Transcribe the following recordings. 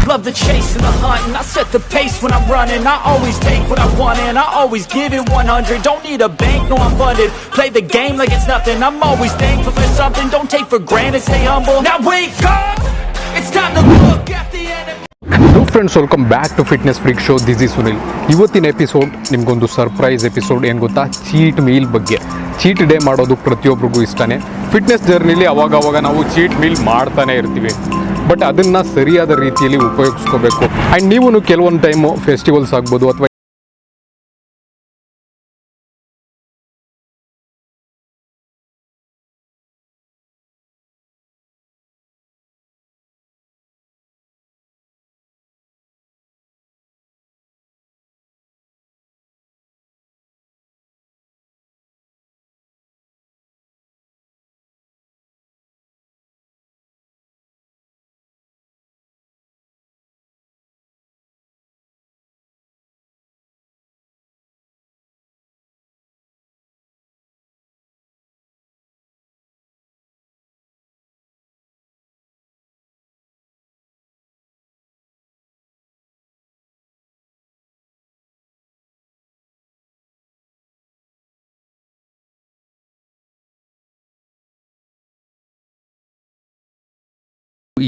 love the chase and the hunt, and I set the pace when I'm running. I always take what I want and I always give it 100. Don't need a bank, no I'm funded. Play the game like it's nothing. I'm always thankful for something. Don't take for granted, stay humble. Now wake up, it's time to look at the enemy. Hello friends, welcome back to fitness freak show. This is Sunil. ಇವತ್ತಿನ episode ನಿಮಗೊಂದು surprise episode. ಏನು ಗೊತ್ತಾ, cheat meal ಬಗ್ಗೆ. Cheat day ಮಾಡೋದು ಪ್ರತಿಯೊಬ್ಬರಿಗೂ ಇಷ್ಟನೇ. Fitness ಜರ್ನಿಲಿ ಅವಾಗ ನಾವು ಚೀಟ್ ಮೀಲ್ ಮಾಡ್ತಾನೆ ಇರ್ತೀವಿ, ಬಟ್ ಅದನ್ನು ಸರಿಯಾದ ರೀತಿಯಲ್ಲಿ ಉಪಯೋಗಿಸ್ಕೋಬೇಕು. ಆ್ಯಂಡ್ ನೀವು ಕೆಲವೊಂದು ಟೈಮು ಫೆಸ್ಟಿವಲ್ಸ್ ಆಗ್ಬೋದು ಅಥವಾ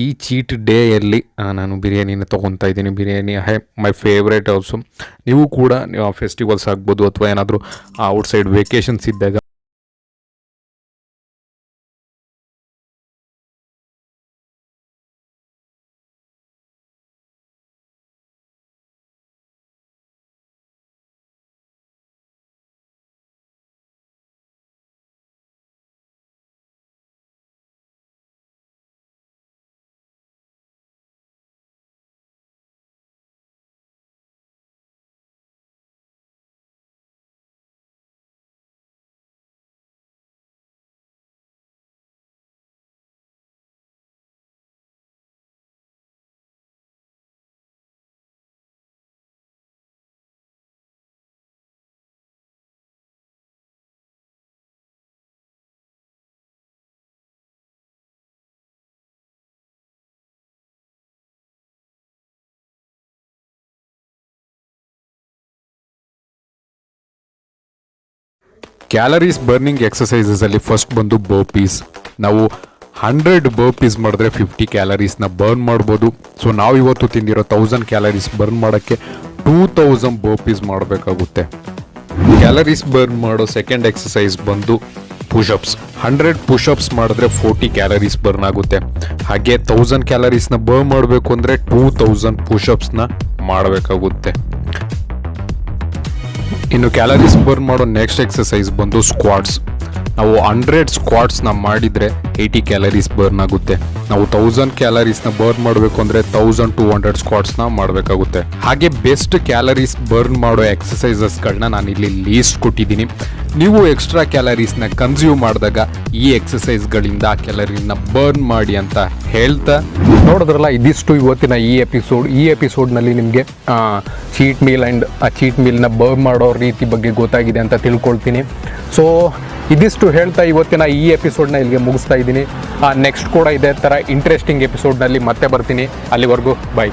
ಈ ಚೀಟ್ ಡೇಯಲ್ಲಿ ನಾನು ಬಿರಿಯಾನಿನ ತೊಗೊತಾ ಇದ್ದೀನಿ. Biryani my favourite also. ನೀವು ಕೂಡ ಫೆಸ್ಟಿವಲ್ಸ್ ಆಗ್ಬೋದು ಅಥವಾ ಏನಾದರೂ ಔಟ್ಸೈಡ್ ವೆಕೇಷನ್ಸ್ ಇದ್ದಾಗ ಕ್ಯಾಲರೀಸ್ ಬರ್ನಿಂಗ್ ಎಕ್ಸಸೈಸಸಲ್ಲಿ ಫಸ್ಟ್ ಬಂದು ಬರ್ಪೀಸ್. ನಾವು 100 ಬರ್ಪೀಸ್ ಮಾಡಿದ್ರೆ 50 ಕ್ಯಾಲರೀಸ್ನ ಬರ್ನ್ ಮಾಡ್ಬೋದು. ಸೊ ನಾವು ಇವತ್ತು ತಿಂದಿರೋ 1000 ಕ್ಯಾಲರೀಸ್ ಬರ್ನ್ ಮಾಡೋಕ್ಕೆ 2000 ಬರ್ಪೀಸ್ ಮಾಡಬೇಕಾಗುತ್ತೆ. ಕ್ಯಾಲರೀಸ್ ಬರ್ನ್ ಮಾಡೋ ಸೆಕೆಂಡ್ ಎಕ್ಸಸೈಸ್ ಬಂದು ಪುಷಪ್ಸ್. 100 ಪುಷಪ್ಸ್ ಮಾಡಿದ್ರೆ 40 ಕ್ಯಾಲರೀಸ್ ಬರ್ನ್ ಆಗುತ್ತೆ. ಹಾಗೆ 1000 ಕ್ಯಾಲರೀಸ್ನ ಬರ್ನ್ ಮಾಡಬೇಕು ಅಂದರೆ 2000 ಪುಷಪ್ಸ್ನ ಮಾಡಬೇಕಾಗುತ್ತೆ. ಇನ್ನು ಕ್ಯಾಲರೀಸ್ ಬರ್ನ್ ಮಾಡೋ ನೆಕ್ಸ್ಟ್ ಎಕ್ಸಸೈಸ್ ಬಂದು ಸ್ಕ್ವಾಟ್ಸ್. ನಾವು 100 ಸ್ಕ್ವಾಟ್ಸ್ನ ಮಾಡಿದರೆ 80 ಕ್ಯಾಲರೀಸ್ ಬರ್ನ್ ಆಗುತ್ತೆ. ನಾವು 1000 ಕ್ಯಾಲರೀಸ್ನ ಬರ್ನ್ ಮಾಡಬೇಕು ಅಂದರೆ 1200 ಸ್ಕ್ವಾಟ್ಸ್ನ ಮಾಡಬೇಕಾಗುತ್ತೆ. ಹಾಗೆ ಬೆಸ್ಟ್ ಕ್ಯಾಲರೀಸ್ ಬರ್ನ್ ಮಾಡೋ ಎಕ್ಸಸೈಸಸ್ಗಳನ್ನ ನಾನು ಇಲ್ಲಿ ಲೀಸ್ಟ್ ಕೊಟ್ಟಿದ್ದೀನಿ. ನೀವು ಎಕ್ಸ್ಟ್ರಾ ಕ್ಯಾಲರೀಸ್ನ ಕನ್ಸ್ಯೂಮ್ ಮಾಡಿದಾಗ ಈ ಎಕ್ಸಸೈಸ್ಗಳಿಂದ ಆ ಕ್ಯಾಲರಿನ ಬರ್ನ್ ಮಾಡಿ ಅಂತ ಹೇಳ್ತಾ, ನೋಡಿದ್ರಲ್ಲ, ಇದಿಷ್ಟು ಇವತ್ತಿನ ಈ ಎಪಿಸೋಡ್ನಲ್ಲಿ ನಿಮಗೆ ಚೀಟ್ ಮೀಲ್ ಆ್ಯಂಡ್ ಆ ಚೀಟ್ ಮೀಲ್ನ ಬರ್ನ್ ಮಾಡೋ ರೀತಿ ಬಗ್ಗೆ ಗೊತ್ತಾಗಿದೆ ಅಂತ ತಿಳ್ಕೊಳ್ತೀನಿ. ಸೊ ಇದಿಷ್ಟು ಹೇಳ್ತಾ ಇವತ್ತಿನ ಈ ಎಪಿಸೋಡ್ನ ಇಲ್ಲಿಗೆ ಮುಗಿಸ್ತಾ ಇದ್ದೀನಿ. ನೆಕ್ಸ್ಟ್ ಕೂಡ ಇದೇ ಥರ ಇಂಟ್ರೆಸ್ಟಿಂಗ್ ಎಪಿಸೋಡ್ನಲ್ಲಿ ಮತ್ತೆ ಬರ್ತೀನಿ. ಅಲ್ಲಿವರೆಗೂ ಬೈ.